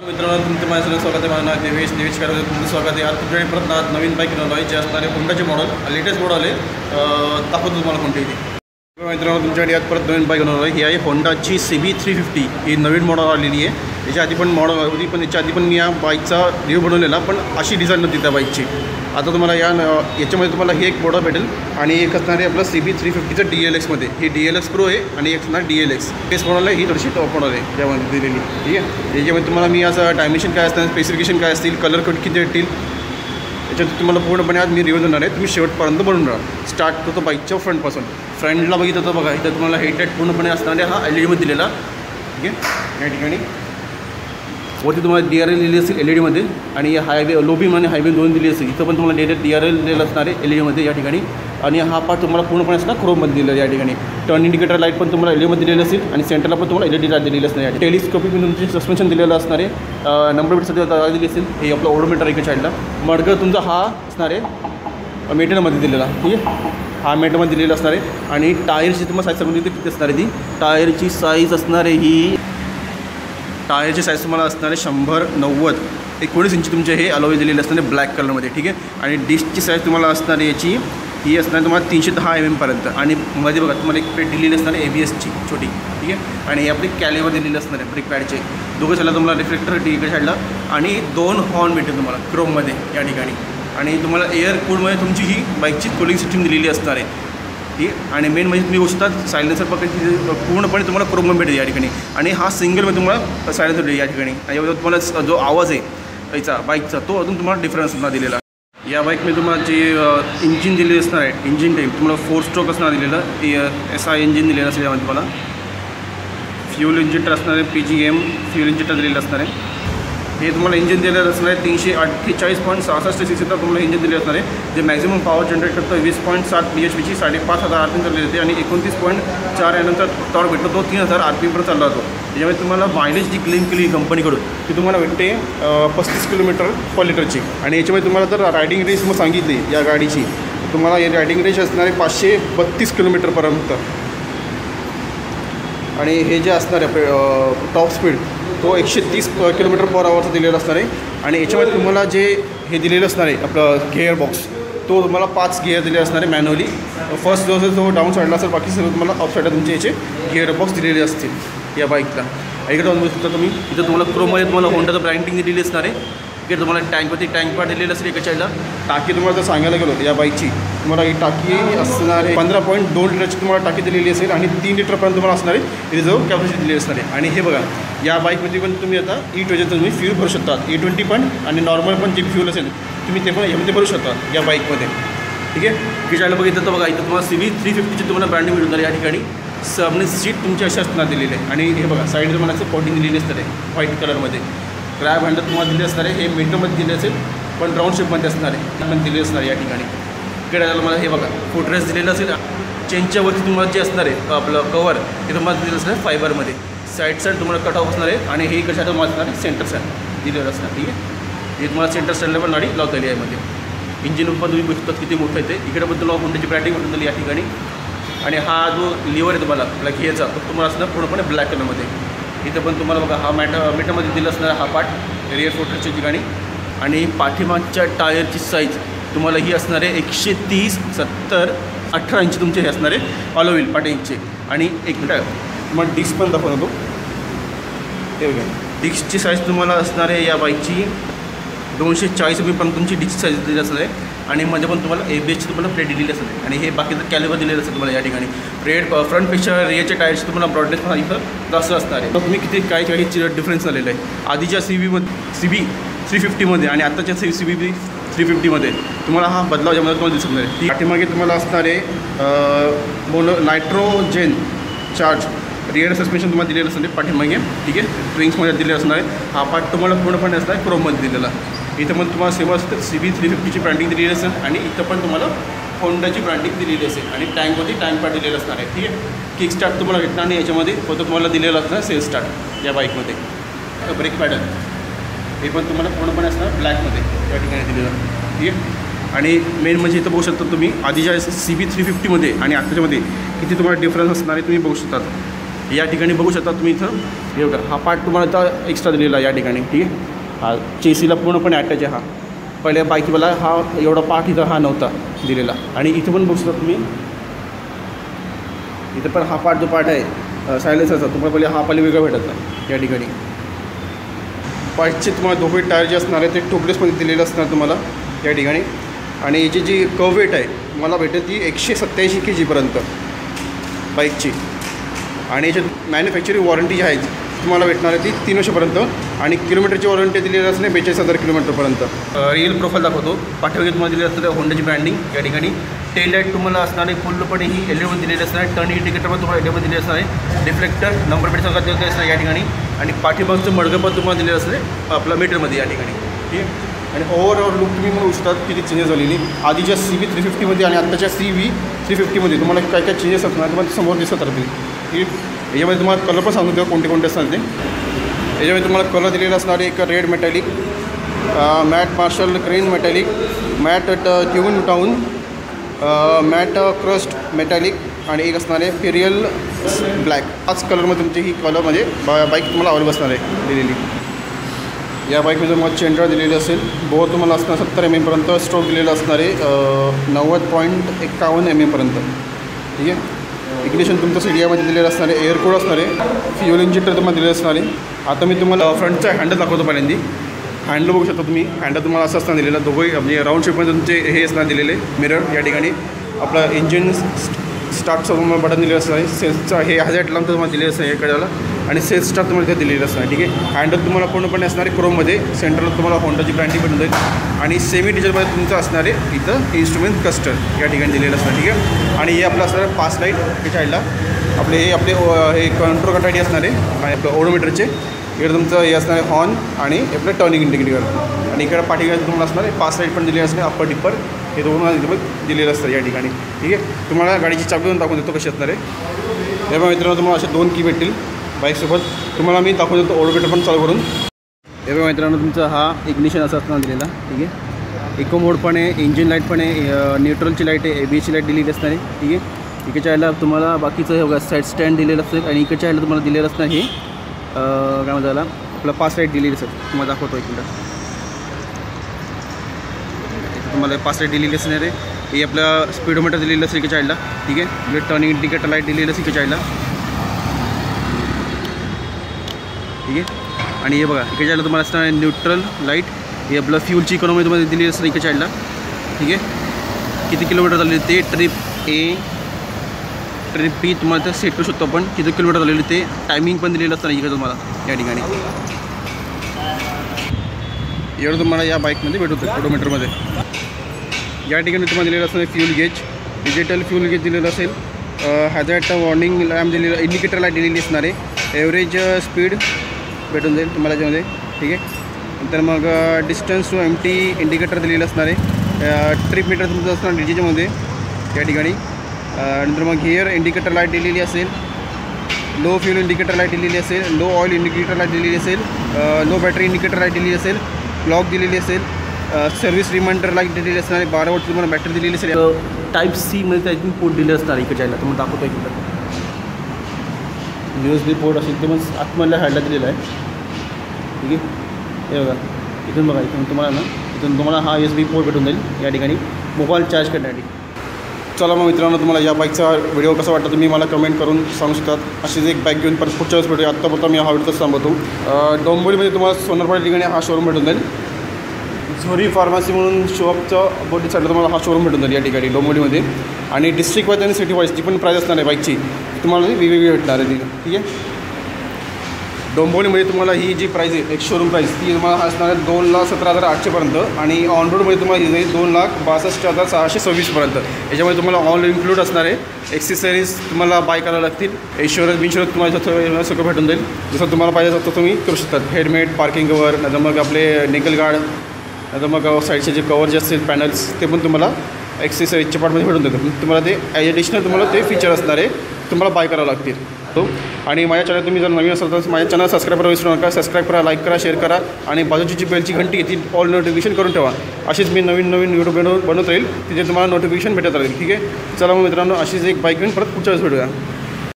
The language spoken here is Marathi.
मित्रांनो तुमचं माझं स्वागत आहे. माझं नाव देवेश करायचं तुमचं स्वागत आहे. आज तुमच्याकडे परत नवीन बाईक घेऊन आहे जे असणारे होंडाचे मॉडेल लेटेस्ट मॉडेल आहे. दाखवतो तुम्हाला कोणती ती. मित्रांनो तुमच्याकडे आज परत नवीन बाईक घेऊन आहे. ही आहे होंडाची CB350. ही नवीन मॉडेल आलेली आहे. याच्या आधी पण मॉडेल होती पण याच्या आधी पण मी या बाईकचा रिव्ह्यू बनवलेला पण अशी डिझाईन नव्हती त्या बाईकची. आता तुम्हाला याच्यामध्ये तुम्हाला हे एक मॉडेल भेटेल आणि एक असणार आहे आपलं CB350चं DLXमध्ये. ही DLX Pro आहे आणि एक असणार DLX बेस मॉडेल आहे. ही थोडीशी टॉप मॉडेल आहे त्यामध्ये दिलेली. ठीक आहे. याच्यामध्ये तुम्हाला मी असं डायमेन्शन काय असणार, स्पेसिफिकेशन काय असतील, कलर कोड किती भेटतील याच्यात तुम्हाला पूर्णपणे आज मी रिव्ह्यू देणार आहे. तुम्ही शेवटपर्यंत बनवून राहा. स्टार्ट करतो बाईकच्या फ्रंटपासून. फ्रंटला बघितलं तर बघा इथं तुम्हाला हेडलाईट पूर्णपणे असणारे हा LED दिलेला. ठीक आहे. या ठिकाणी वरती तुम्हाला DRL दिली असेल LED आणि हायवे लो बीम आणि हायवे दोन दिली असेल. इथं पण तुम्हाला डायरेक्ट DRL दिलेलं असणार आहे LED या ठिकाणी. आणि हा पार्ट तुम्हाला पूर्णपणे असणार क्रोममध्ये दिलेला या ठिकाणी. टर्न इंडिकेटर लाईट पण तुम्हाला LED दिलेलं असेल आणि सेंटरला पण तुम्हाला LED लाईट दिलेली असणार आहे. टेलिस्कोपिक तुमची सस्पेन्शन दिलेलं असणार आहे. नंबर प्लेट सध्या दिली असेल. हे आपलं ओडोमीटर एका साईडला. मडगं तुमचा हा असणार आहे मेटलमध्ये दिलेला. ठीक आहे. हा मेटलमध्ये दिलेला असणार आहे. आणि टायरची तुम्हाला साईज सांगून देते किती असणार आहे ती. टायरची साईज असणार आहे ही टायरची साईज तुम्हाला असणार आहे 100/90 19 इंची तुमचे हे अलॉय दिलेले असणार आहे ब्लॅक कलरमध्ये. ठीक आहे. आणि डिस्कची साईज तुम्हाला असणार आहे याची ही असणार आहे तुम्हाला 310 mm पर्यंत. आणि मध्ये बघा तुम्हाला एक प्लेट दिलेली असणार आहे ABSची छोटी. ठीक आहे. आणि हे आपली कॅलिवर दिलेली असणार आहे ब्रेक पॅडचे दोघं साईडला तुम्हाला रिफ्लेक्टर इकडे साईडला आणि 2 हॉर्न भेटेल तुम्हाला क्रोममध्ये या ठिकाणी. आणि तुम्हाला एअर कूलमध्ये तुमची ही बाईकची कूलिंग सिस्टीम दिलेली असणार आहे. ठीक आहे. आणि मेन म्हणजे तुम्ही गोष्टात सायलेन्सर पकडे पूर्णपणे तुम्हाला क्रोम भेटेल या ठिकाणी. आणि हा सिंगलमध्ये तुम्हाला सायलेन्सर भेटेल या ठिकाणी. आणि तुम्हाला जो आवाज आहे याचा बाईकचा तो अजून तुम्हाला डिफरन्स दिलेला. या बाईकमध्ये तुम्हाला जे इंजिन दिलेलं असणार आहे इंजिन टाईप तुम्हाला 4 स्ट्रोक असणार दिलेलं. SI इंजिन दिलेलं असेल यामध्ये तुम्हाला. फ्यूल इंजेक्टर असणार आहे PGM फ्यूल इंजेक्टर दिलेलं असणार आहे. हे तुम्हाला इंजिन दिलेलं असणार आहे 348.66 cc तुम्हाला इंजिन दिलेलं असणार आहे. जे मॅक्झिमम पॉवर जनरेट करतं 20.7 bhpची 5,500 RPM चालली जाते. आणि 29.4 यानंतर टॉर्क भेटतो तो 3,000 RPM पर्यंत चालला जातो. त्याच्यामुळे तुम्हाला मायलेज जी क्लेम केली कंपनीकडून ती तुम्हाला भेटते 35 km/लिटरची. आणि याच्यामध्ये तुम्हाला जर रायडिंग रेंज मग सांगितली या गाडीची तुम्हाला ही रायडिंग रेंज असणार आहे 532 km/पर्यंत. आणि हे जे असणार आहे टॉप स्पीड तो 130 km/hचा दिलेला असणार आहे. आणि याच्यामध्ये तुम्हाला जे हे दिलेलं असणार आहे आपलं गिअर बॉक्स तो तुम्हाला 5 गिअर दिले असणार आहे मॅन्युअली. फर्स्ट जो असेल तो डाऊन साईडला असेल बाकी सर्व तुम्हाला अप साईडला तुमचे याचे गिअर बॉक्स दिलेले असतील या बाईकला. इकडे जाऊन बघू शकता तुम्ही. इथं तुम्हाला क्रोममध्ये तुम्हाला होंडाचं ब्रँडिंग दिलेली असणार आहे. इकडे तुम्हाला टँक पार्ट दिलेलं असेल एका साईडला. टाकी तुम्हाला जर सांगायला गेलो या बाईकची तुम्हाला ही टाकी असणार आहे 15.2 लिटरची तुम्हाला टाकी दिलेली असेल. आणि 3 लिटरपर्यंत तुम्हाला असणार आहे रिझर्व कॅपॅसिटी दिलेली असणार आहे. आणि हे बघा या बाईकमध्ये पण तुम्ही आता E20 तुम्ही फ्यूल भरू शकता. E20 पण आणि नॉर्मल पण जे फ्यूल असेल तुम्ही ते पण यामध्ये भरू शकता या बाईकमध्ये. ठीक आहे. की साईडला बघितलं तर बघा इथं तुम्हाला CB350ची तुम्हाला ब्रँडिंग मिळून या ठिकाणी. सबने सीट तुमची अशी असणार दिलेली आहे. आणि हे बघा साईड तुम्हाला असं कोटिंग दिलेली असणार आहे व्हाईट कलरमध्ये. ग्रॅब हँडल तुम्हाला दिले असणार आहे. हे मीटरमध्ये दिले असेल पण राऊंड शेपमध्ये असणार आहे पण दिले असणार आहे या ठिकाणी. इकडे मला हे बघा फुटरेस्ट दिलेलं असेल. चेनच्या वरती तुम्हाला जे असणार आहे आपलं कवर हे तुम्हाला दिलेलं असणार आहे फायबरमध्ये. साईड तुम्हाला कट ऑफ असणार आहे. आणि हे कशा तुम्हाला असणार आहे सेंटर साईड दिलेलं असणार. ठीक आहे. हे तुम्हाला सेंटर साईडला पण गाडी लावता येईल यामध्ये. इंजिन पण तुम्ही बघतात किती मोठं येते. इकडे पण तुम्हाला होंडाची ब्रँडिंग भेटून दिली या ठिकाणी. आणि हा जो लिव्हर आहे तुम्हाला आपला घ्यायचा तो तुम्हाला असणार पूर्णपणे ब्लॅक कलरमध्ये. इथं पण तुम्हाला बघा हा मीटरमध्ये दिलं असणार हा पार्ट रिअर फोटरच्या ठिकाणी. आणि पाठीमागच्या टायरची साईज तुम्हाला ही असणार आहे 130 70 18 इंची तुमचे हे असणार आहे ऑलो व्हील पाठीचे. आणि एक मिनिट तुम्हाला डिस्क पण दाखवतो. हे बघा डिस्कची साईज तुम्हाला असणार आहे या बाईकची 240 mm पर्यंत तुमची डिस्क साईज दिली असणार आहे. आणि मध्ये पण तुम्हाला ABSची तुम्हाला प्लेट दिलेली असते. आणि हे बाकीचं कॅलिबर दिलेलं असेल तुम्हाला या ठिकाणी. फ्रंटपेक्षा रिअरच्या टायरची तुम्हाला ब्रॉडनेस पण इथं जास्त असणार आहे. तर तुम्ही किती काही डिफरन्स झालेलं आहे आधीच्या CB350मध्ये आणि आत्ताच्या CB350मध्ये तुम्हाला हा बदलाव ज्यामध्ये तुम्हाला दिसत नाही. पाठीमागे तुम्हाला असणार आहे नायट्रोजेन चार्ज रिअर सस्पेन्शन तुम्हाला दिलेलं असणार आहे पाठीमागे. ठीक आहे. ट्विंग्समध्ये दिलेलं असणार आहे. हा पार्ट तुम्हाला पूर्णपणे असणार आहे क्रोममध्ये दिलेला. इथं पण तुम्हाला सेम असतं CB350ची ब्रँडिंग दिलेली असेल. आणि इथं पण तुम्हाला होंडाची ब्रँडिंग दिलेली असेल. आणि टँकमध्ये टँक पार्ट दिलेलं असणार आहे. ठीक आहे. किक स्टार्ट तुम्हाला भेटणार नाही याच्यामध्ये फक्त तुम्हाला दिलेलं असणार सेल्फ स्टार्ट या बाईकमध्ये. ब्रेक पॅडल हे पण तुम्हाला पूर्णपणे असणार ब्लॅकमध्ये या ठिकाणी दिलेलं. ठीक आहे. आणि मेन म्हणजे इथं बघू शकता तुम्ही आधीच्या CB350मध्ये आणि आत्ताच्यामध्ये किती तुम्हाला डिफरन्स असणार आहे तुम्ही बघू शकता. या ठिकाणी बघू शकता तुम्ही इथं हे बघा, हा पार्ट तुम्हाला आता एक्स्ट्रा दिलेला आहे या ठिकाणी, ठीक आहे. हा चेसीला पूर्णपणे अटॅच आहे. हा पहिल्या बाईकवाला हा एवढा पार्ट इथं हा नव्हता दिलेला. आणि इथं पण बघू शकता तुम्ही, इथं पण हा पार्ट जो पार्ट आहे सायलेन्सरचा तुम्हाला पहिले हा पहिले वेगळा भेटत नाही या ठिकाणी. बाईकचे तुम्हाला दोघे टायर जे असणार आहे ते ट्यूबलेसमध्ये दिलेलं असणार तुम्हाला या ठिकाणी. आणि याची जी कर्व वेट आहे तुम्हाला भेटेल ती 187 kg बाईकची. आणि याच्यात मॅन्युफॅक्चरिंग वॉरंटी जी आहे तुम्हाला भेटणार आहे ती 3 वर्षापर्यंत. आणि किलोमीटरची वॉरंटी दिलेली असणे 42,000 किलोमीटरपर्यंत. रिअल प्रोफाईल दाखवतो. पाठीमागे तुम्हाला दिलेलं असतं होंडाची ब्रँडिंग या ठिकाणी. टेल लाईट तुम्हाला असणार आहे पूर्णपणे ही एलईडीमध्ये दिलेली असणार आहे. टर्न इंडिकेटर पण तुम्हाला एलईडीमध्ये दिलेलं असणार आहे. रिफ्लेक्टर नंबर प्लेट सगळं दिलेलं असणार या ठिकाणी. आणि पाठीमागचं मडगं पण तुम्हाला दिलेलं असणार आहे आपल्या मीटरमध्ये या ठिकाणी, ठीक आहे. आणि ओव्हरऑल लुक तुम्ही म्हणू शकता किती चेंजेस झालेली आधीच्या CV 350मध्ये आणि आत्ताच्या CV 350मध्ये तुम्हाला काय काय चेंजेस असणार तुम्हाला समोर दिसत राहतील, ठीक आहे. याच्यामध्ये तुम्हाला कलर पण सांगून देऊ कोणते असणार ते. याच्यामध्ये तुम्हाला कलर दिलेला असणार आहे एक red metallic, matte marshal green metallic, matte tune town, matte crust metallic आणि एक असणार आहे फेरियल ब्लॅक. हाच कलरमध्ये तुमची ही कलरमध्ये बाईक तुम्हाला अवेलेबल असणार आहे दिलेली. या बाईकमध्ये तुम्हाला चेंडर दिलेली असेल. बोर तुम्हाला असणार 70 mm पर्यंत. स्ट्रोक दिलेला असणार आहे 90.51 mm पर्यंत, ठीक आहे. इग्निशन तुमचं CDI दिलेलं असणार आहे. एअरकूड असणार आहे. फ्युल इंजेक्टर तुम्हाला दिलेलं असणार आहे. आता मी तुम्हाला फ्रंटचा हँडल दाखवतो पहिल्यांदी. हँडल बघू शकता तुम्ही. हँडल तुम्हाला असं असताना दिलेलं दोघंही म्हणजे राऊंड शेपमध्ये तुमचे हे असणार दिलेले मिरर या ठिकाणी. आपलं इंजिन स्टार्टचं तुम्हाला बटन दिलेलं असणार आहे. सेल्सचा हे हॅझार्ड लॅम्प तुम्हाला दिलेलं असणार आहे कडेला. आणि सेल्स स्टार्ट तुम्हाला इथे दिलेलं असणार आहे, ठीक आहे. हँडल तुम्हाला पूर्णपणे असणार आहे क्रोममध्ये. सेंटरला तुम्हाला होंडाची ब्रँडिंग भेटून जाईल. आणि सेमी डिझेलमध्ये तुमचं असणार आहे इथं इन्स्ट्रुमेंट क्लस्टर या ठिकाणी दिलेलं असणार, ठीक आहे. आणि हे आपलं असणार आहे पास लाईट हे साईडला आपले हे कंट्रोल करण्यासाठी असणार आहे. आणि आपलं ओडोमीटरचे इकडे तुमचं हे असणार आहे हॉर्न आणि आपलं टर्निंग इंडिकेटर. आणि इकडे पाठीकडे तुम्हाला असणार आहे पास लाईट पण दिलेली असणार अप्पर टिप्पर हे तुम्हाला दिलेलं असतं या ठिकाणी, ठीक आहे. तुम्हाला गाडीची चाबी पण दाखवून देतो कशी असणार आहे. तेव्हा मित्रांनो तुम्हाला असे 2 की भेटतील बाईकसोबत. तुम्हाला मी दाखवून देतो ओडोमीटर पण चालू करून. तेव्हा मित्रांनो तुमचा हा इग्निशन असा असणार दिलेला, ठीक आहे. इको मोड पण आहे, इंजिन लाईट पण आहे, न्यूट्रलची लाईट आहे, ABSची लाईट दिलेली असणार आहे, ठीक आहे. इकडच्या ह्याला तुम्हाला बाकीचं हे बघा साईड स्टँड दिलेलं असेल. आणि इकडच्या ह्याला तुम्हाला दिलेलं असणार हे काय म्हणतात त्याला आपलं पास लाईट दिलेली असेल. तुम्हाला दाखवतो एक मिनटं. तुम्हाला पास लाईट दिलेली असणार आहे. हे आपलं स्पीडोमीटर दिलेलं असेल इकडच्या साईडला, ठीक आहे. आपलं टर्निंग इंडिकेटर लाईट दिलेलं असेल इकडच्या साईडला, ठीक आहे. आणि हे बघा इकडच्या साईडला तुम्हाला असणार न्यूट्रल लाईट. हे आपलं फ्यूलची इकॉनॉमी तुम्हाला दिलेली असेल इकडच्या साईडला, ठीक आहे. किती किलोमीटर झाले ते ट्रिप A ट्रिप B तुम्हाला ते सेट करू शकतो आपण. किती किलोमीटर झालेली ते टायमिंग पण दिलेलं असतं इकडे तुम्हाला या ठिकाणी. एवढं तुम्हाला या बाईकमध्ये भेटू शकतो ओडोमीटरमध्ये. या ठिकाणी तुम्हाला दिलेलं असतं fuel gauge, digital fuel gauge दिलेलं असेल. हॅझार्ड वॉर्निंग लॅम्प दिलेलं, इंडिकेटर लाईट दिलेली असणार आहे. एव्हरेज स्पीड भेटून जाईल तुम्हाला याच्यामध्ये, ठीक आहे. नंतर मग डिस्टन्स टू एम्प्टी इंडिकेटर दिलेलं असणार आहे. ट्रिप मीटर तुमचं असणार डिजिटलमध्ये या ठिकाणी. नंतर मग गिअर इंडिकेटर लाईट दिलेली असेल. लो फ्यूल इंडिकेटर लाईट दिलेली असेल. लो ऑइल इंडिकेटर लाईट दिलेली असेल. लो बॅटरी इंडिकेटर लाईट दिलेली असेल. क्लॉक दिलेली असेल. सर्व्हिस रिमाइंडर लाईट दिलेली असणार आहे. 12 वॉट तुम्हाला बॅटरी दिलेली असेल. टाईप C मध्ये त्यातून पोर्ट दिलं असणार इकडच्या यायला तुम्हाला दाखवतो एक मिनिट. USB पोर्ट असेल ते मग आतमधल्या साईडला दिलेला आहे, ठीक आहे. हे बघा इथून बघा इथून तुम्हाला हा USB पोर्ट भेटून जाईल या ठिकाणी मोबाईल चार्ज करण्यासाठी. चला मग मित्रांनो तुम्हाला या बाईकचा व्हिडिओ कसा वाटतं तुम्ही मला कमेंट करून सांगू शकतात. अशीच एक बाईक घेऊन परत पुढच्या वेळेस भेटूया. आत्तापर्यंत मी हा व्हिडिओच थांबवतो. डोंबिवलीमध्ये तुम्हाला सोनारपाडी ठिकाणी हा शोरूम भेटून जाईल. झोरी फार्मसी म्हणून शॉपच्या बोटी साईडला तुम्हाला हा शोरूम भेटून जाईल या ठिकाणी डोंबिवलीमध्ये. आणि डिस्ट्रिक्ट वाईज आणि सिटी वाईज जी पण प्राईस असणार आहे बाईकची तुम्हाला वेगवेगळी भेटणार आहे तिथे, ठीक आहे. डोंबिवलीमध्ये तुम्हाला ही जी प्राईस आहे एक शोरूम प्राईस ती तुम्हाला असणार आहे 2,17,800 पर्यंत. आणि ऑन रोडमध्ये तुम्हाला ही जाईल 2,62,626 याच्यामध्ये तुम्हाला ऑल इन्क्लूड असणार आहे. एक्सेसरीज तुम्हाला बाय करायला लागतील. इन्शुरन्स तुम्हाला सगळं भेटून जाईल. जसं तुम्हाला पाहिजे असतं तुम्ही करू शकतात. हेल्मेट, पार्किंग कवर, नंतर मग आपले निकल गार्ड, नंतर मग साईडचे जे कवर जे असतील पॅनल्स ते पण तुम्हाला एक्सेसरीजच्या पार्टमध्ये भेटून देतात. तुम्हाला ते ॲडिशनल तुम्हाला ते फीचर असणार आहे तुम्हाला बाय करावं लागतील. तो आणि माझ्या चॅनल तुम्ही जर नवीन असाल तर माझ्या चॅनल सबस्क्राईब करायला विसरू नका. सबस्क्राईब करा, लाईक करा, शेअर करा आणि बाजूची जी बेलची घंटी ती ऑल नोटिफिकेशन करून ठेवा. अशीच मी नवीन व्हिडिओ बनवत राहील तिथे तुम्हाला नोटिफिकेशन भेटत राहील, ठीक आहे. चला मग मित्रांनो अशीच एक बाईक घेऊन परत पुढच्या वेळेस भेटूया.